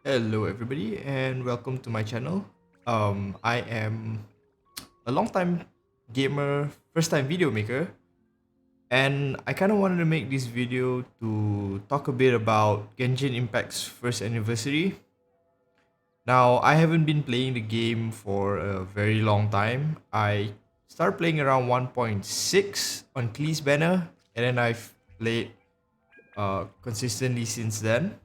Hello everybody and welcome to my channel. I am a long time gamer, first time video maker, and I kind of wanted to make this video to talk a bit about Genshin Impact's first anniversary. Now, I haven't been playing the game for a very long time. I started playing around 1.6 on Klee's banner, and then I've played consistently since then.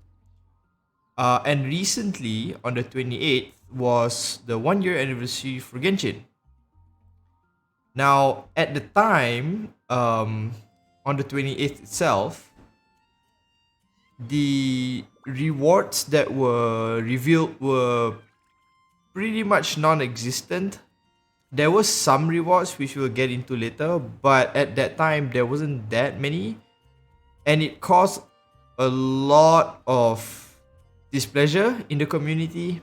And recently, on the 28th, was the 1 year anniversary for Genshin. Now, at the time, on the 28th itself, the rewards that were revealed were pretty much non-existent. There was some rewards which we'll get into later, but at that time, there wasn't that many. And it caused a lot of displeasure in the community,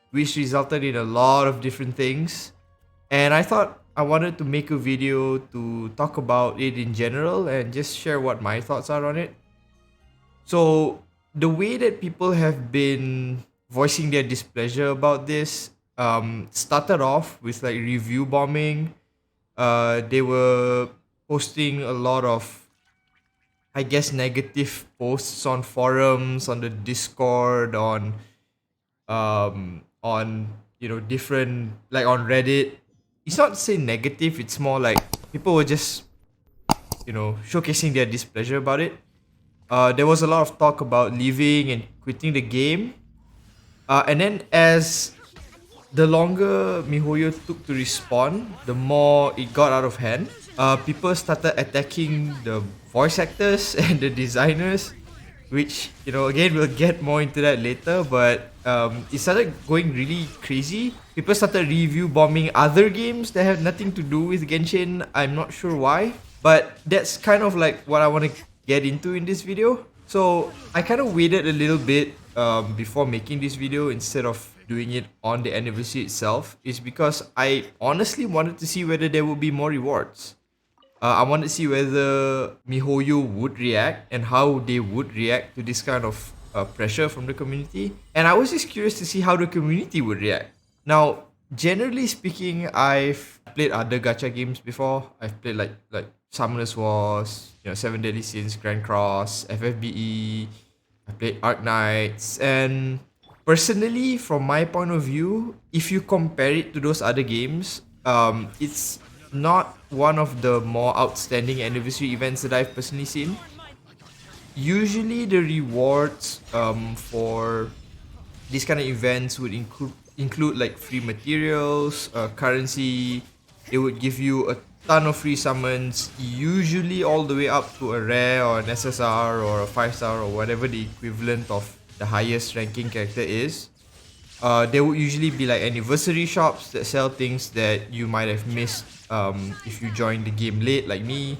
which resulted in a lot of different things. And I thought I wanted to make a video to talk about it in general and just share what my thoughts are on it. So the way that people have been voicing their displeasure about this started off with like review bombing. They were posting a lot of, I guess, negative posts on forums, on the Discord, on different, like on Reddit. It's not to say negative, it's more like people were just showcasing their displeasure about it. There was a lot of talk about leaving and quitting the game, and then as the longer MiHoYo took to respawn, the more it got out of hand. People started attacking the voice actors and the designers, which, again, we'll get more into that later, but it started going really crazy. People started review bombing other games that have nothing to do with Genshin. I'm not sure why, but that's kind of like what I want to get into in this video. So I kind of waited a little bit before making this video instead of doing it on the anniversary itself, is because I honestly wanted to see whether there would be more rewards. I wanted to see whether MiHoYo would react and how they would react to this kind of pressure from the community. And I was just curious to see how the community would react. Now, generally speaking, I've played other gacha games before. I've played like Summoners Wars, Seven Deadly Sins, Grand Cross, FFBE. I played Arc Knights, and personally, from my point of view, if you compare it to those other games, it's not one of the more outstanding anniversary events that I've personally seen. Usually, the rewards for these kind of events would include like free materials, currency. It would give you a ton of free summons, usually all the way up to a rare or an SSR or a 5-star or whatever the equivalent of the highest ranking character is. There would usually be like anniversary shops that sell things that you might have missed if you joined the game late like me.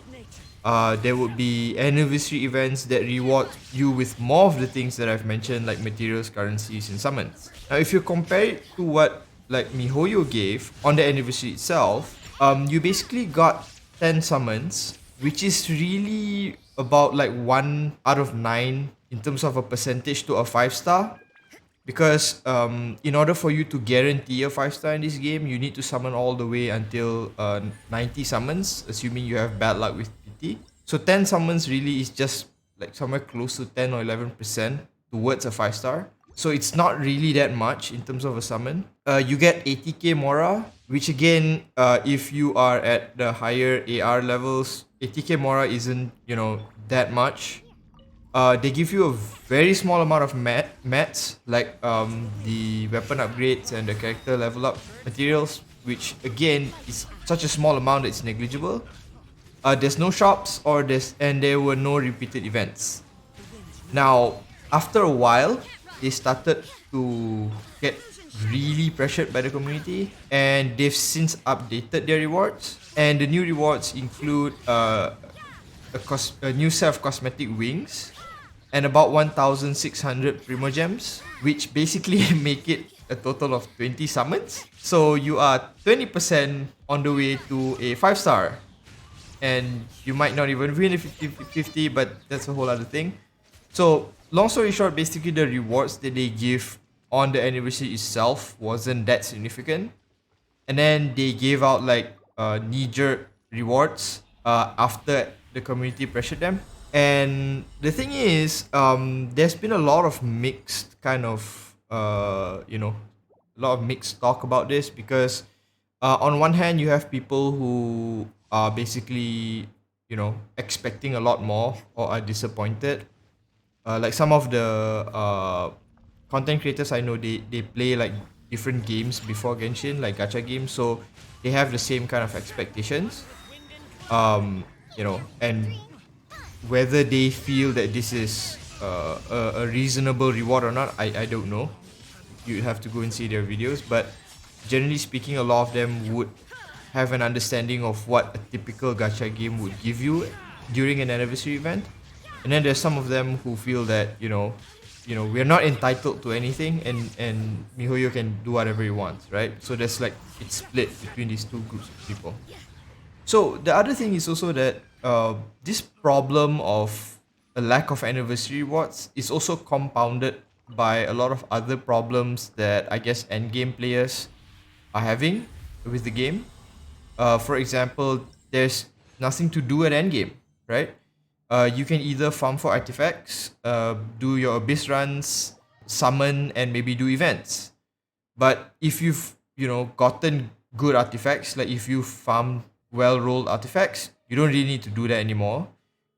There would be anniversary events that reward you with more of the things that I've mentioned, like materials, currencies, and summons. Now, if you compare it to what like MiHoYo gave on the anniversary itself, you basically got 10 summons, which is really about like 1 out of 9 in terms of a percentage to a 5-star. Because in order for you to guarantee a 5-star in this game, you need to summon all the way until 90 summons, assuming you have bad luck with PT. So 10 summons really is just like somewhere close to 10 or 11% towards a 5-star. So it's not really that much in terms of a summon. You get 80k Mora, which again, if you are at the higher AR levels, 80k Mora isn't, that much. They give you a very small amount of mats, like the weapon upgrades and the character level up materials, which again is such a small amount that it's negligible. There's no shops and there were no repeated events. Now, after a while, they started to get really pressured by the community, and they've since updated their rewards. And the new rewards include a new set of cosmetic wings and about 1,600 Primogems, which basically make it a total of 20 summons. So you are 20% on the way to a 5-star. And you might not even win a 50-50, but that's a whole other thing. So long story short, basically the rewards that they give on the anniversary itself wasn't that significant, and then they gave out like knee-jerk rewards after the community pressured them. And the thing is, there's been a lot of mixed kind of a lot of mixed talk about this, because on one hand you have people who are basically expecting a lot more or are disappointed. Like some of the content creators I know, they play like different games before Genshin, like gacha games, so they have the same kind of expectations. And whether they feel that this is a reasonable reward or not, I don't know. You have to go and see their videos, but generally speaking, a lot of them would have an understanding of what a typical gacha game would give you during an anniversary event. And then there's some of them who feel that we're not entitled to anything, and Mihoyo can do whatever he wants, right? So there's like, it's split between these two groups of people. So the other thing is also that this problem of a lack of anniversary rewards is also compounded by a lot of other problems that I guess endgame players are having with the game. For example, there's nothing to do at endgame, right? You can either farm for artifacts, do your abyss runs, summon, and maybe do events. But if you've gotten good artifacts, like if you farm well rolled artifacts, you don't really need to do that anymore.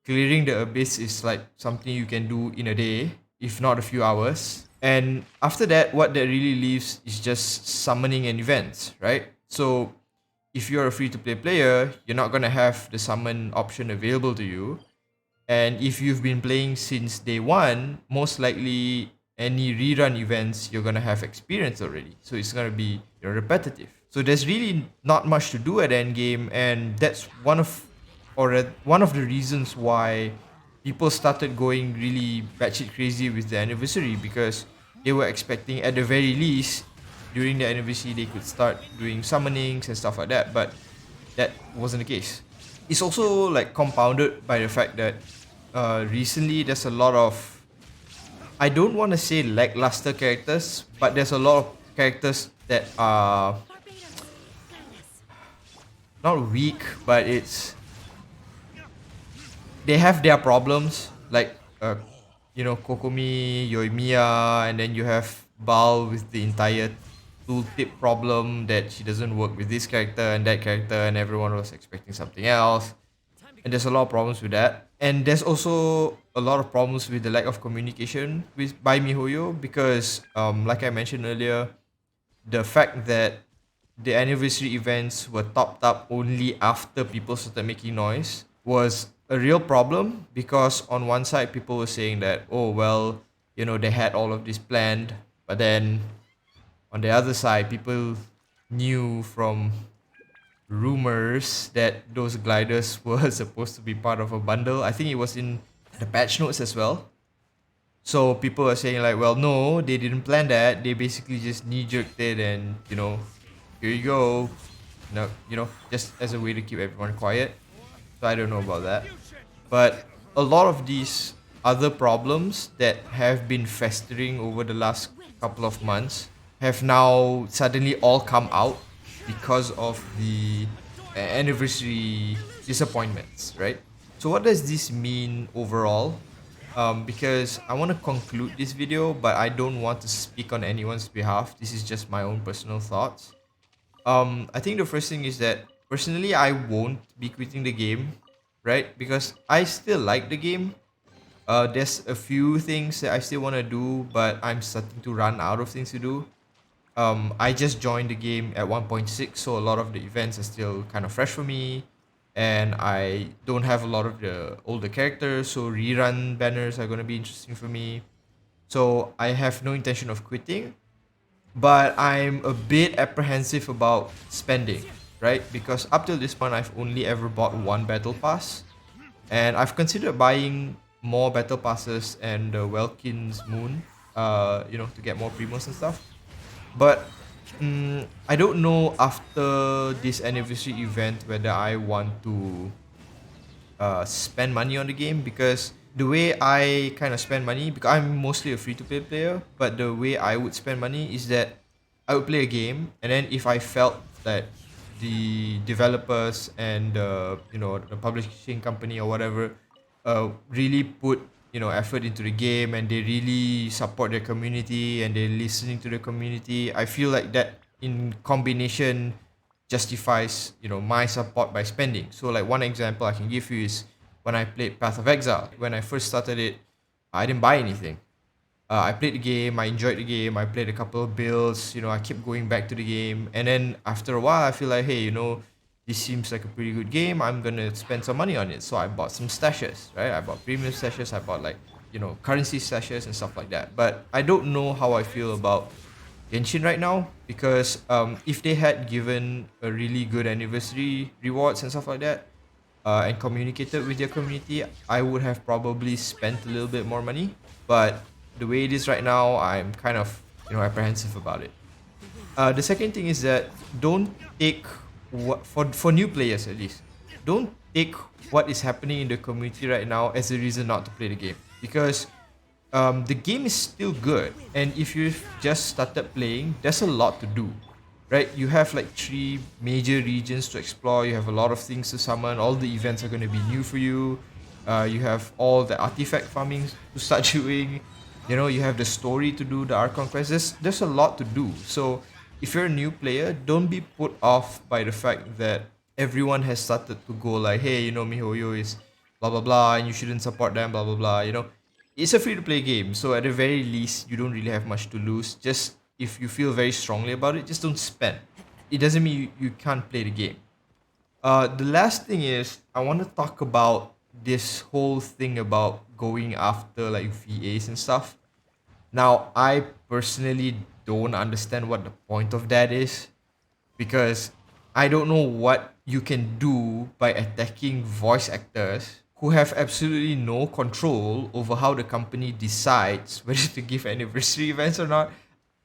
Clearing the abyss is like something you can do in a day, if not a few hours. And after that, what that really leaves is just summoning and events, right? So if you're a free to play player, you're not gonna have the summon option available to you. And if you've been playing since day one, most likely any rerun events you're gonna have experience already. So it's gonna be repetitive. So there's really not much to do at endgame, and that's one of the reasons why people started going really batshit crazy with the anniversary, because they were expecting at the very least during the anniversary they could start doing summonings and stuff like that, but that wasn't the case. It's also like compounded by the fact that recently there's a lot of, I don't want to say lackluster characters, but there's a lot of characters that are not weak, but they have their problems, like Kokomi, Yoimiya, and then you have Bal with the entire tooltip problem that she doesn't work with this character and that character, and everyone was expecting something else. And there's a lot of problems with that. And there's also a lot of problems with the lack of communication by Mihoyo, because like I mentioned earlier, the fact that the anniversary events were topped up only after people started making noise was a real problem, because on one side people were saying that, oh well, they had all of this planned, but then on the other side people knew from rumors that those gliders were supposed to be part of a bundle. I think it was in the patch notes as well. So people are saying like, well, no, they didn't plan that. They basically just knee-jerked it, and here you go. Just as a way to keep everyone quiet. So I don't know about that. But a lot of these other problems that have been festering over the last couple of months have now suddenly all come out because of the anniversary disappointments, right? So what does this mean overall? Because I want to conclude this video, but I don't want to speak on anyone's behalf. This is just my own personal thoughts. I think the first thing is that personally, I won't be quitting the game, right? Because I still like the game. There's a few things that I still want to do, but I'm starting to run out of things to do. I just joined the game at 1.6, so a lot of the events are still kind of fresh for me, and I don't have a lot of the older characters, so rerun banners are going to be interesting for me. So I have no intention of quitting, but I'm a bit apprehensive about spending, right? Because up till this point, I've only ever bought one battle pass, and I've considered buying more battle passes and the Welkin's Moon, to get more primos and stuff. But I don't know after this anniversary event whether I want to spend money on the game, because the way I kind of spend money, because I'm mostly a free-to-play player, but the way I would spend money is that I would play a game, and then if I felt that the developers and the publishing company or whatever really put effort into the game, and they really support their community and they're listening to the community, I feel like that in combination justifies my support by spending. So like one example I can give you is when I played Path of Exile. When I first started it, I didn't buy anything. I played the game, I enjoyed the game, I played a couple of builds, I kept going back to the game. And then after a while, I feel like, hey, this seems like a pretty good game. I'm going to spend some money on it. So I bought some stashes, right? I bought premium stashes, I bought like, currency stashes and stuff like that. But I don't know how I feel about Genshin right now, because if they had given a really good anniversary rewards and stuff like that, and communicated with their community, I would have probably spent a little bit more money. But the way it is right now, I'm kind of apprehensive about it. The second thing is that don't take what for new players at least. Don't take what is happening in the community right now as a reason not to play the game, because the game is still good, and if you've just started playing, there's a lot to do, right? You have like 3 major regions to explore. You have a lot of things to summon. All the events are going to be new for you. You have all the artifact farming to start doing. You have the story to do, the Archon quest. There's a lot to do. So if you're a new player, don't be put off by the fact that everyone has started to go like, hey, MiHoYo is blah blah blah, and you shouldn't support them, blah blah blah. It's a free to play game, so at the very least, you don't really have much to lose. Just if you feel very strongly about it, just don't spend. It doesn't mean you can't play the game. The last thing is I want to talk about this whole thing about going after like VAs and stuff. Now, I personally don't understand what the point of that is, because I don't know what you can do by attacking voice actors who have absolutely no control over how the company decides whether to give anniversary events or not.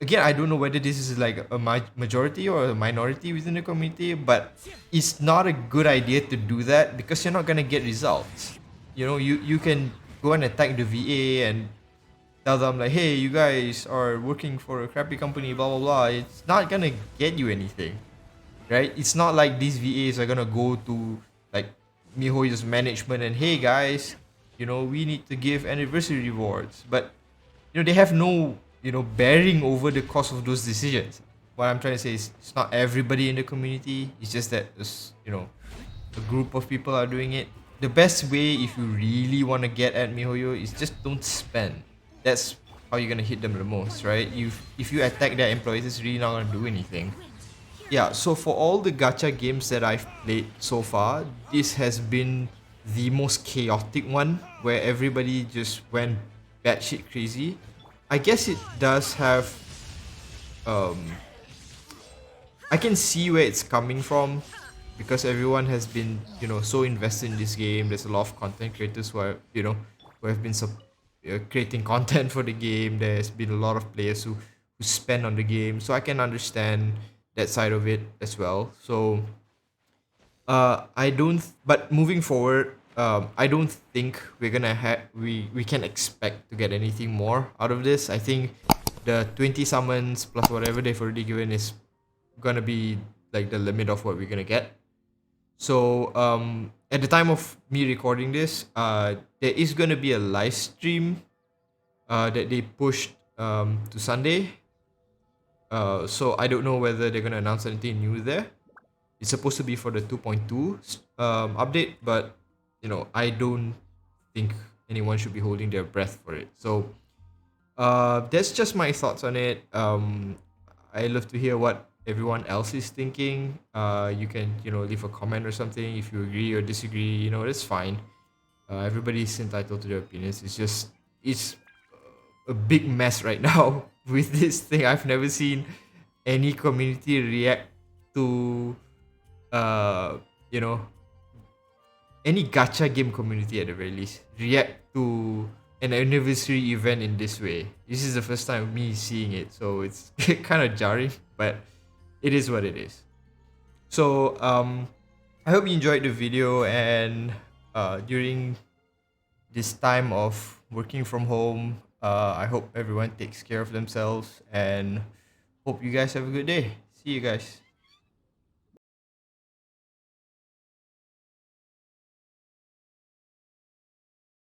Again, I don't know whether this is like a majority or a minority within the community, but it's not a good idea to do that, because you're not gonna get results. You can go and attack the VA and tell them like, hey, you guys are working for a crappy company, blah blah blah. It's not gonna get you anything, right? It's not like these VAs are gonna go to like MiHoYo's management and, hey guys, we need to give anniversary rewards. But they have no bearing over the cost of those decisions. What I'm trying to say is it's not everybody in the community. It's just that a group of people are doing it. The best way, if you really want to get at MiHoYo, is just don't spend. That's how you're gonna hit them the most, right? If you attack their employees, it's really not gonna do anything. Yeah, so for all the gacha games that I've played so far, this has been the most chaotic one, where everybody just went batshit crazy. I guess it does have um I can see where it's coming from, because everyone has been, so invested in this game. There's a lot of content creators who are, who have been creating content for the game. There's been a lot of players who spend on the game, so I can understand that side of it as well. So I don't but moving forward, I don't think we're gonna have we can expect to get anything more out of this. I think the 20 summons plus whatever they've already given is gonna be like the limit of what we're gonna get. So at the time of me recording this, there is gonna be a live stream that they pushed to Sunday. So I don't know whether they're gonna announce anything new there. It's supposed to be for the 2.2 update, but I don't think anyone should be holding their breath for it. So that's just my thoughts on it. I love to hear what everyone else is thinking. You can leave a comment or something if you agree or disagree. That's fine. Everybody's entitled to their opinions. It's a big mess right now with this thing. I've never seen any community react to you know any gacha game community at the very least react to an anniversary event in this way. This is the first time of me seeing it, so it's kind of jarring, but it is what it is. So I hope you enjoyed the video, and during this time of working from home. I hope everyone takes care of themselves and hope you guys have a good day. See you guys.